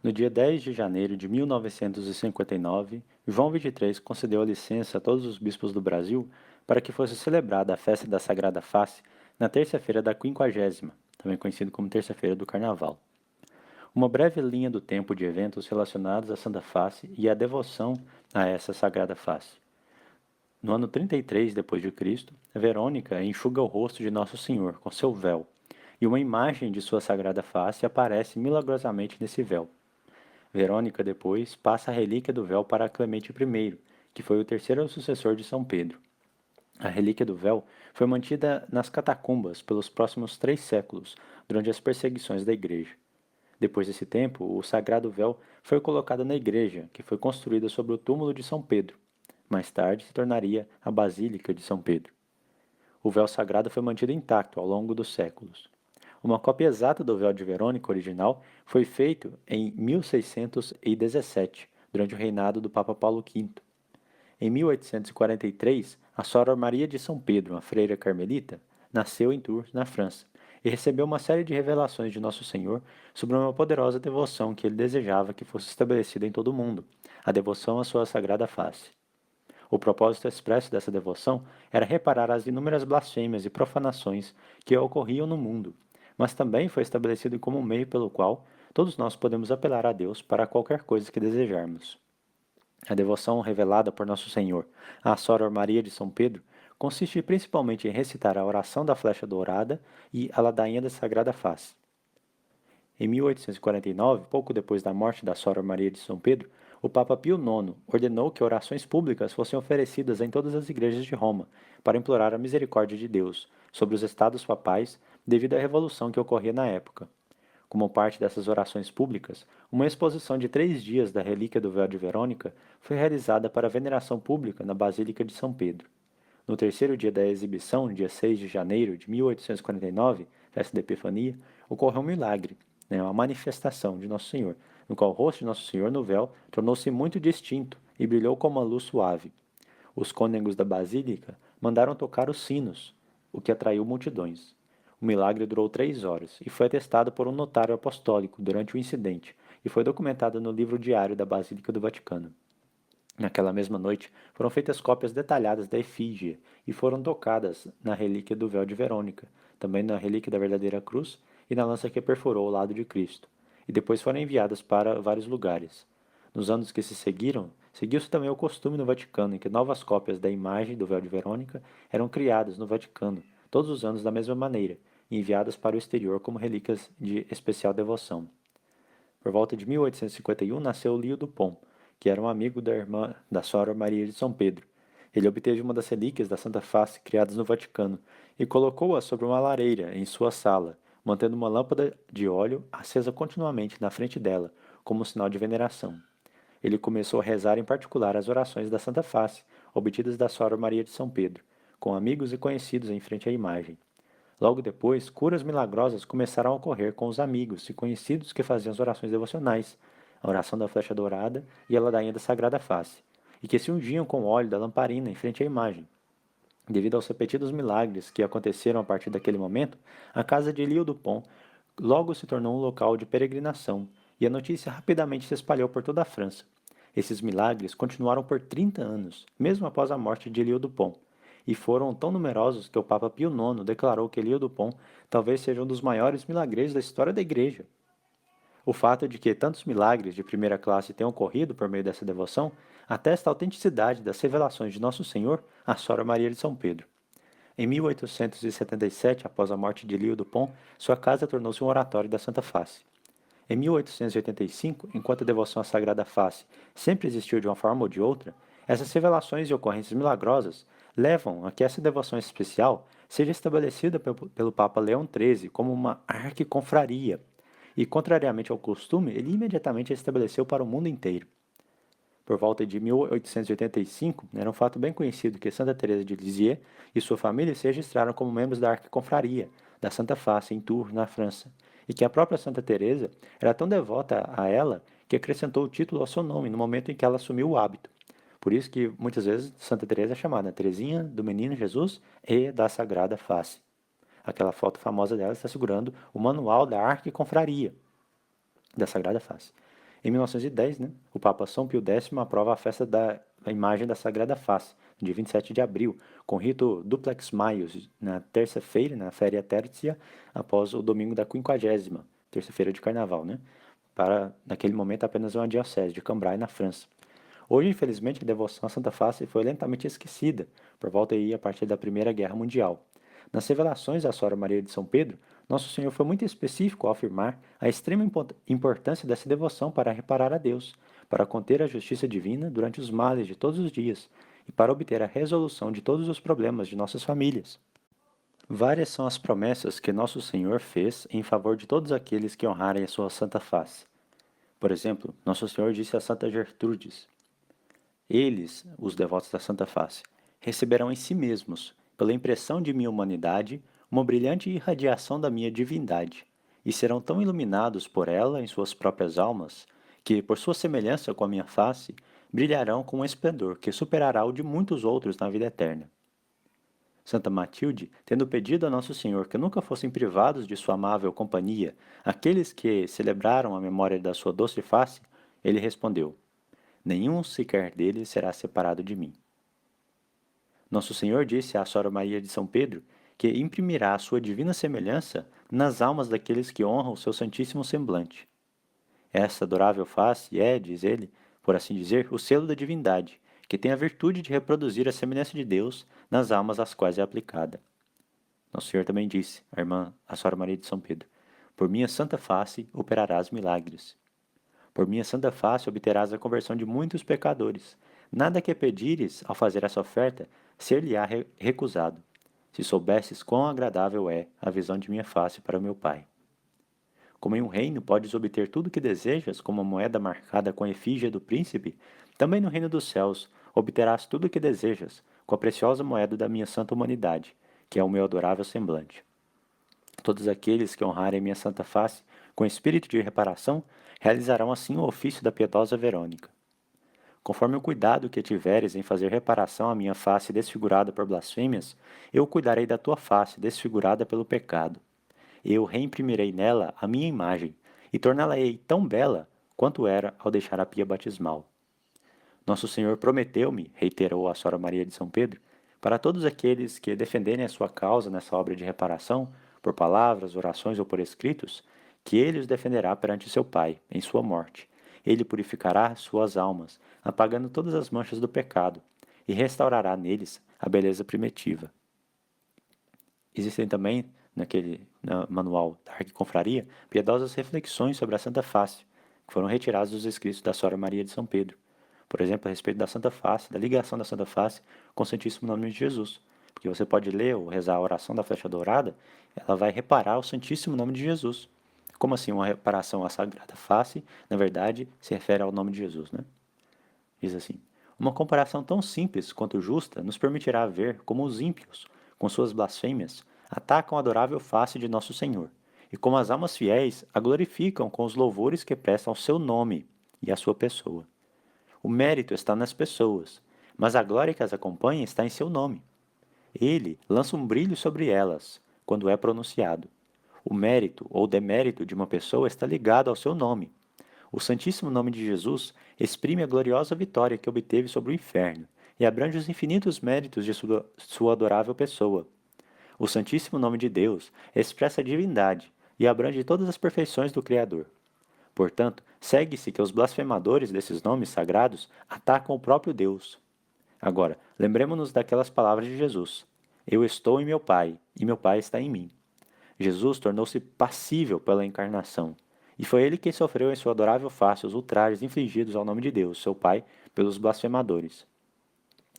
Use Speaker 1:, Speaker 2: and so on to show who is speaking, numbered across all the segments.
Speaker 1: No dia 10 de janeiro de 1959, João XXIII concedeu a licença a todos os bispos do Brasil para que fosse celebrada a festa da Sagrada Face na terça-feira da Quinquagésima, também conhecido como Terça-feira do Carnaval. Uma breve linha do tempo de eventos relacionados à Santa Face e à devoção a essa Sagrada Face. No ano 33 depois de Cristo, Verônica enxuga o rosto de Nosso Senhor com seu véu, e uma imagem de sua Sagrada Face aparece milagrosamente nesse véu. Verônica depois passa a relíquia do véu para Clemente I, que foi o terceiro sucessor de São Pedro. A relíquia do véu foi mantida nas catacumbas pelos próximos 3 séculos, durante as perseguições da Igreja. Depois desse tempo, o sagrado véu foi colocado na igreja, que foi construída sobre o túmulo de São Pedro. Mais tarde se tornaria a Basílica de São Pedro. O véu sagrado foi mantido intacto ao longo dos séculos. Uma cópia exata do véu de Verônica original foi feito em 1617, durante o reinado do Papa Paulo V. Em 1843, a Sora Maria de São Pedro, uma freira carmelita, nasceu em Tours, na França, e recebeu uma série de revelações de Nosso Senhor sobre uma poderosa devoção que ele desejava que fosse estabelecida em todo o mundo, a devoção à sua sagrada face. O propósito expresso dessa devoção era reparar as inúmeras blasfêmias e profanações que ocorriam no mundo, mas também foi estabelecido como um meio pelo qual todos nós podemos apelar a Deus para qualquer coisa que desejarmos. A devoção revelada por Nosso Senhor à Soror Maria de São Pedro consiste principalmente em recitar a oração da flecha dourada e a ladainha da Sagrada Face. Em 1849, pouco depois da morte da Soror Maria de São Pedro, o Papa Pio IX ordenou que orações públicas fossem oferecidas em todas as igrejas de Roma para implorar a misericórdia de Deus sobre os estados papais devido à revolução que ocorria na época. Como parte dessas orações públicas, uma exposição de 3 dias da relíquia do véu de Verônica foi realizada para veneração pública na Basílica de São Pedro. No terceiro dia da exibição, dia 6 de janeiro de 1849, festa da Epifania, ocorreu um milagre, uma manifestação de Nosso Senhor, no qual o rosto de Nosso Senhor no véu tornou-se muito distinto e brilhou como uma luz suave. Os cônegos da Basílica mandaram tocar os sinos, o que atraiu multidões. O milagre durou 3 horas e foi atestado por um notário apostólico durante o incidente e foi documentado no livro diário da Basílica do Vaticano. Naquela mesma noite, foram feitas cópias detalhadas da efígie e foram tocadas na relíquia do véu de Verônica, também na relíquia da verdadeira cruz e na lança que perfurou o lado de Cristo, e depois foram enviadas para vários lugares. Nos anos que se seguiram, seguiu-se também o costume no Vaticano em que novas cópias da imagem do véu de Verônica eram criadas no Vaticano, todos os anos da mesma maneira, e enviadas para o exterior como relíquias de especial devoção. Por volta de 1851 nasceu Lio do Pont, que era um amigo da irmã da Sora Maria de São Pedro. Ele obteve uma das relíquias da Santa Face criadas no Vaticano e colocou-a sobre uma lareira em sua sala, mantendo uma lâmpada de óleo acesa continuamente na frente dela, como sinal de veneração. Ele começou a rezar em particular as orações da Santa Face, obtidas da Sora Maria de São Pedro, com amigos e conhecidos em frente à imagem. Logo depois, curas milagrosas começaram a ocorrer com os amigos e conhecidos que faziam as orações devocionais, a oração da flecha dourada e a ladainha da Sagrada Face, e que se ungiam com o óleo da lamparina em frente à imagem. Devido aos repetidos milagres que aconteceram a partir daquele momento, a casa de Lio Dupont logo se tornou um local de peregrinação, e a notícia rapidamente se espalhou por toda a França. Esses milagres continuaram por 30 anos, mesmo após a morte de Lio Dupont, e foram tão numerosos que o Papa Pio IX declarou que Lio Dupont talvez seja um dos maiores milagreiros da história da Igreja. O fato de que tantos milagres de primeira classe tenham ocorrido por meio dessa devoção atesta a autenticidade das revelações de Nosso Senhor à Sora Maria de São Pedro. Em 1877, após a morte de Lio Dupont, sua casa tornou-se um oratório da Santa Face. Em 1885, enquanto a devoção à Sagrada Face sempre existiu de uma forma ou de outra, essas revelações e ocorrências milagrosas levam a que essa devoção especial seja estabelecida pelo Papa Leão XIII como uma arquiconfraria, e, contrariamente ao costume, ele imediatamente a estabeleceu para o mundo inteiro. Por volta de 1885, era um fato bem conhecido que Santa Teresa de Lisieux e sua família se registraram como membros da Arquiconfraria da Santa Face em Tours, na França, e que a própria Santa Teresa era tão devota a ela que acrescentou o título ao seu nome no momento em que ela assumiu o hábito. Por isso que muitas vezes Santa Teresa é chamada Teresinha do Menino Jesus e da Sagrada Face. Aquela foto famosa dela está segurando o manual da Arquiconfraria da Sagrada Face. Em 1910, né, o Papa São Pio X aprova a festa da imagem da Sagrada Face, dia 27 de abril, com o rito duplex maius, na terça-feira, na féria tertia, após o domingo da quinquagésima, terça-feira de carnaval, né, para, naquele momento, apenas uma diocese de Cambrai, na França. Hoje, infelizmente, a devoção à Santa Face foi lentamente esquecida, por volta aí a partir da Primeira Guerra Mundial. Nas revelações à Senhora Maria de São Pedro, Nosso Senhor foi muito específico ao afirmar a extrema importância dessa devoção para reparar a Deus, para conter a justiça divina durante os males de todos os dias e para obter a resolução de todos os problemas de nossas famílias. Várias são as promessas que Nosso Senhor fez em favor de todos aqueles que honrarem a sua santa face. Por exemplo, Nosso Senhor disse a Santa Gertrudes: eles, os devotos da Santa Face, receberão em si mesmos, pela impressão de minha humanidade, uma brilhante irradiação da minha divindade, e serão tão iluminados por ela em suas próprias almas, que, por sua semelhança com a minha face, brilharão com um esplendor que superará o de muitos outros na vida eterna. Santa Matilde, tendo pedido a Nosso Senhor que nunca fossem privados de sua amável companhia aqueles que celebraram a memória da sua doce face, ele respondeu: nenhum sequer deles será separado de mim. Nosso Senhor disse à Senhora Maria de São Pedro que imprimirá a sua divina semelhança nas almas daqueles que honram o seu santíssimo semblante. Essa adorável face é, diz ele, por assim dizer, o selo da divindade, que tem a virtude de reproduzir a semelhança de Deus nas almas às quais é aplicada. Nosso Senhor também disse, a Senhora Maria de São Pedro, por minha santa face operarás milagres. Por minha santa face obterás a conversão de muitos pecadores. Nada que pedires, ao fazer essa oferta, ser-lhe-á recusado, se soubesses quão agradável é a visão de minha face para o meu Pai. Como em um reino podes obter tudo o que desejas, como uma moeda marcada com a efígie do príncipe, também no reino dos céus obterás tudo o que desejas, com a preciosa moeda da minha santa humanidade, que é o meu adorável semblante. Todos aqueles que honrarem minha santa face, com espírito de reparação, realizarão assim o ofício da piedosa Verônica. Conforme o cuidado que tiveres em fazer reparação à minha face desfigurada por blasfêmias, eu cuidarei da tua face desfigurada pelo pecado. Eu reimprimirei nela a minha imagem, e torná-la-ei tão bela quanto era ao deixar a pia batismal. Nosso Senhor prometeu-me, reiterou a Senhora Maria de São Pedro, para todos aqueles que defenderem a sua causa nessa obra de reparação, por palavras, orações ou por escritos, que ele os defenderá perante seu Pai, em sua morte. Ele purificará suas almas, apagando todas as manchas do pecado, e restaurará neles a beleza primitiva. Existem também, no manual da Arquiconfraria, piedosas reflexões sobre a Santa Face, que foram retiradas dos escritos da Senhora Maria de São Pedro. Por exemplo, a respeito da Santa Face, da ligação da Santa Face com o Santíssimo Nome de Jesus. Porque você pode ler ou rezar a oração da flecha dourada, ela vai reparar o Santíssimo Nome de Jesus. Como assim uma reparação à Sagrada Face, na verdade, se refere ao nome de Jesus, né? Diz assim: uma comparação tão simples quanto justa nos permitirá ver como os ímpios, com suas blasfêmias, atacam a adorável face de nosso Senhor, e como as almas fiéis a glorificam com os louvores que prestam ao seu nome e à sua pessoa. O mérito está nas pessoas, mas a glória que as acompanha está em seu nome. Ele lança um brilho sobre elas, quando é pronunciado. O mérito ou demérito de uma pessoa está ligado ao seu nome. O Santíssimo Nome de Jesus exprime a gloriosa vitória que obteve sobre o inferno e abrange os infinitos méritos de sua adorável pessoa. O Santíssimo Nome de Deus expressa a divindade e abrange todas as perfeições do Criador. Portanto, segue-se que os blasfemadores desses nomes sagrados atacam o próprio Deus. Agora, lembremos-nos daquelas palavras de Jesus: eu estou em meu Pai, e meu Pai está em mim. Jesus tornou-se passível pela encarnação, e foi ele quem sofreu em sua adorável face os ultrajes infligidos ao nome de Deus, seu Pai, pelos blasfemadores.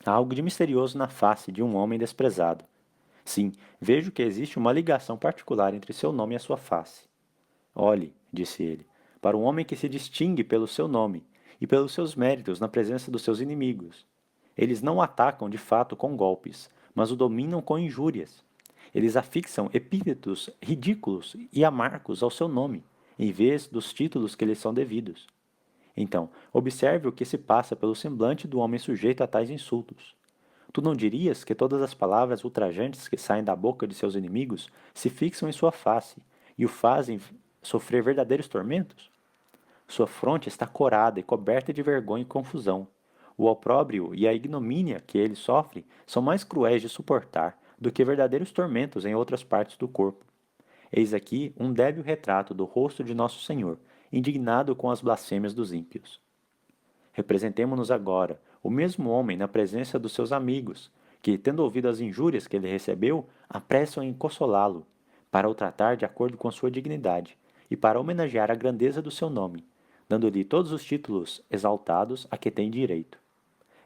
Speaker 1: Há algo de misterioso na face de um homem desprezado. Sim, vejo que existe uma ligação particular entre seu nome e a sua face. Olhe, disse ele, para um homem que se distingue pelo seu nome e pelos seus méritos na presença dos seus inimigos. Eles não o atacam de fato com golpes, mas o dominam com injúrias. Eles afixam epítetos ridículos e amargos ao seu nome, em vez dos títulos que lhes são devidos. Então, observe o que se passa pelo semblante do homem sujeito a tais insultos. Tu não dirias que todas as palavras ultrajantes que saem da boca de seus inimigos se fixam em sua face e o fazem sofrer verdadeiros tormentos? Sua fronte está corada e coberta de vergonha e confusão. O opróbrio e a ignomínia que ele sofre são mais cruéis de suportar do que verdadeiros tormentos em outras partes do corpo. Eis aqui um débil retrato do rosto de nosso Senhor, indignado com as blasfêmias dos ímpios. Representemo-nos agora, o mesmo homem na presença dos seus amigos, que, tendo ouvido as injúrias que ele recebeu, apressam em consolá-lo, para o tratar de acordo com sua dignidade, e para homenagear a grandeza do seu nome, dando-lhe todos os títulos exaltados a que tem direito.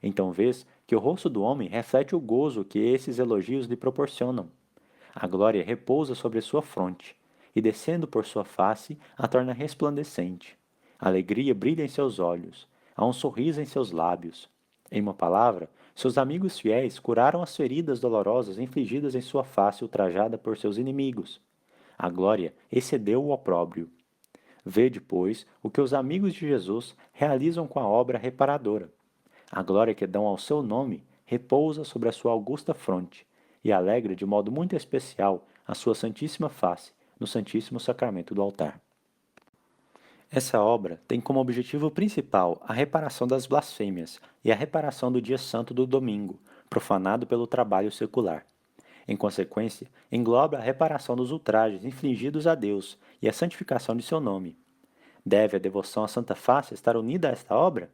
Speaker 1: Então vês que o rosto do homem reflete o gozo que esses elogios lhe proporcionam. A glória repousa sobre sua fronte, e descendo por sua face, a torna resplandecente. A alegria brilha em seus olhos, há um sorriso em seus lábios. Em uma palavra, seus amigos fiéis curaram as feridas dolorosas infligidas em sua face ultrajada por seus inimigos. A glória excedeu o opróbrio. Vede, pois, o que os amigos de Jesus realizam com a obra reparadora. A glória que dão ao seu nome repousa sobre a sua augusta fronte e alegra de modo muito especial a sua santíssima face no Santíssimo Sacramento do altar. Essa obra tem como objetivo principal a reparação das blasfêmias e a reparação do dia santo do domingo, profanado pelo trabalho secular. Em consequência, engloba a reparação dos ultrajes infligidos a Deus e a santificação de seu nome. Deve a devoção à Santa Face estar unida a esta obra?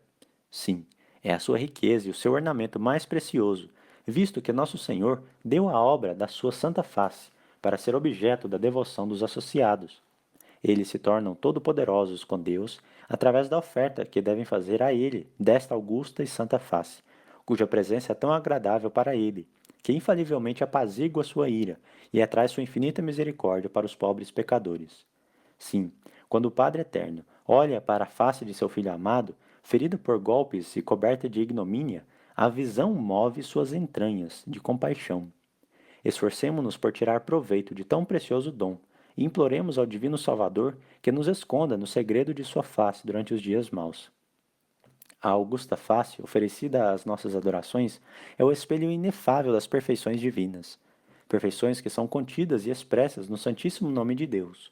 Speaker 1: Sim, é a sua riqueza e o seu ornamento mais precioso, visto que nosso Senhor deu a obra da sua Santa Face para ser objeto da devoção dos associados. Eles se tornam todo-poderosos com Deus através da oferta que devem fazer a Ele desta augusta e santa face, cuja presença é tão agradável para Ele, que infalivelmente apazigua sua ira e atrai sua infinita misericórdia para os pobres pecadores. Sim, quando o Padre Eterno olha para a face de seu Filho amado, ferida por golpes e coberta de ignomínia, a visão move suas entranhas de compaixão. Esforcemo-nos por tirar proveito de tão precioso dom e imploremos ao Divino Salvador que nos esconda no segredo de sua face durante os dias maus. A augusta face, oferecida às nossas adorações, é o espelho inefável das perfeições divinas, perfeições que são contidas e expressas no Santíssimo Nome de Deus.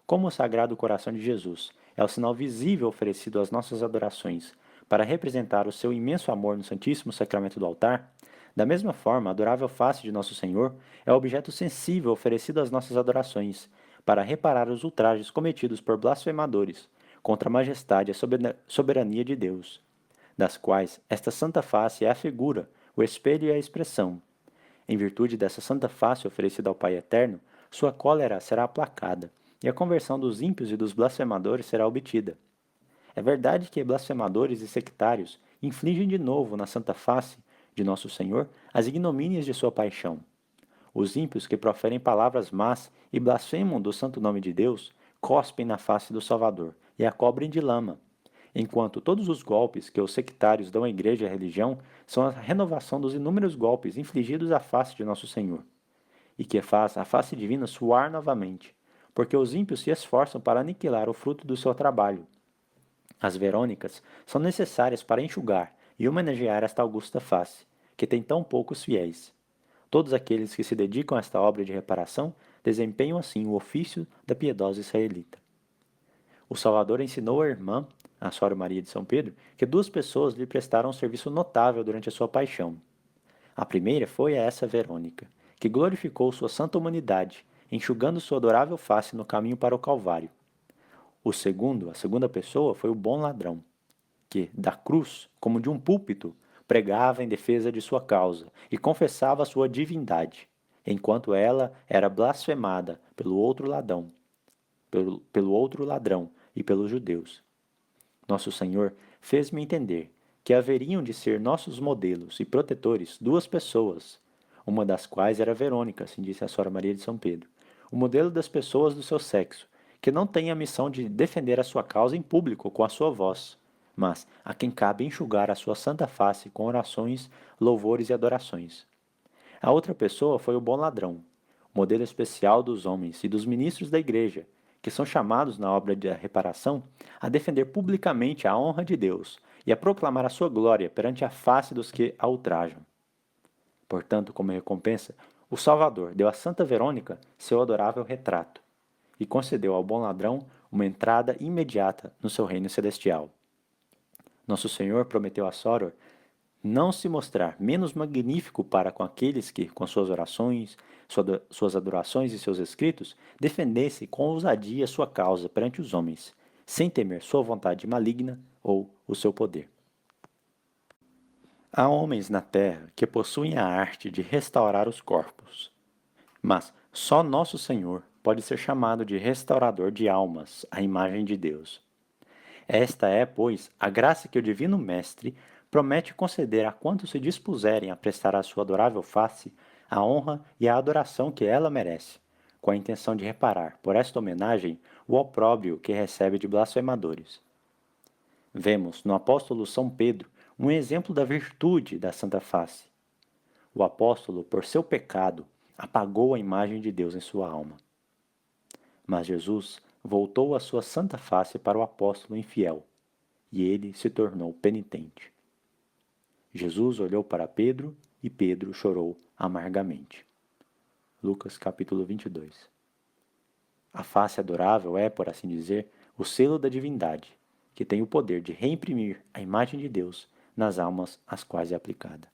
Speaker 1: Como o Sagrado Coração de Jesus é o sinal visível oferecido às nossas adorações para representar o seu imenso amor no Santíssimo Sacramento do altar, da mesma forma, a adorável face de Nosso Senhor é o objeto sensível oferecido às nossas adorações, para reparar os ultrajes cometidos por blasfemadores contra a majestade e a soberania de Deus, das quais esta santa face é a figura, o espelho e a expressão. Em virtude dessa santa face oferecida ao Pai Eterno, sua cólera será aplacada, e a conversão dos ímpios e dos blasfemadores será obtida. É verdade que blasfemadores e sectários infligem de novo na santa face de nosso Senhor as ignomínias de sua paixão. Os ímpios que proferem palavras más e blasfemam do santo nome de Deus, cospem na face do Salvador e a cobrem de lama, enquanto todos os golpes que os sectários dão à igreja e à religião são a renovação dos inúmeros golpes infligidos à face de nosso Senhor, e que faz a face divina suar novamente, porque os ímpios se esforçam para aniquilar o fruto do seu trabalho. As Verônicas são necessárias para enxugar e homenagear esta augusta face, que tem tão poucos fiéis. Todos aqueles que se dedicam a esta obra de reparação desempenham assim o ofício da piedosa israelita. O Salvador ensinou à irmã, a Sora Maria de São Pedro, que duas pessoas lhe prestaram um serviço notável durante a sua paixão. A primeira foi a essa Verônica, que glorificou sua santa humanidade, enxugando sua adorável face no caminho para o Calvário. A segunda pessoa, foi o bom ladrão, que, da cruz, como de um púlpito, pregava em defesa de sua causa e confessava sua divindade, enquanto ela era blasfemada pelo outro ladrão e pelos judeus. Nosso Senhor fez-me entender que haveriam de ser nossos modelos e protetores duas pessoas, uma das quais era Verônica, assim disse a Sra. Maria de São Pedro, o modelo das pessoas do seu sexo, que não tem a missão de defender a sua causa em público com a sua voz, mas a quem cabe enxugar a sua santa face com orações, louvores e adorações. A outra pessoa foi o bom ladrão, modelo especial dos homens e dos ministros da igreja, que são chamados na obra de reparação a defender publicamente a honra de Deus e a proclamar a sua glória perante a face dos que a ultrajam. Portanto, como recompensa, o Salvador deu a Santa Verônica seu adorável retrato e concedeu ao bom ladrão uma entrada imediata no seu reino celestial. Nosso Senhor prometeu a Soror não se mostrar menos magnífico para com aqueles que, com suas orações, suas adorações e seus escritos, defendessem com ousadia sua causa perante os homens, sem temer sua vontade maligna ou o seu poder. Há homens na terra que possuem a arte de restaurar os corpos, mas só nosso Senhor pode ser chamado de restaurador de almas à imagem de Deus. Esta é, pois, a graça que o Divino Mestre promete conceder a quantos se dispuserem a prestar à sua adorável face a honra e a adoração que ela merece, com a intenção de reparar, por esta homenagem, o opróbrio que recebe de blasfemadores. Vemos no apóstolo São Pedro um exemplo da virtude da Santa Face. O apóstolo, por seu pecado, apagou a imagem de Deus em sua alma. Mas Jesus voltou a sua santa face para o apóstolo infiel, e ele se tornou penitente. Jesus olhou para Pedro e Pedro chorou amargamente. Lucas capítulo 22. A face adorável é, por assim dizer, o selo da divindade, que tem o poder de reimprimir a imagem de Deus nas almas às quais é aplicada.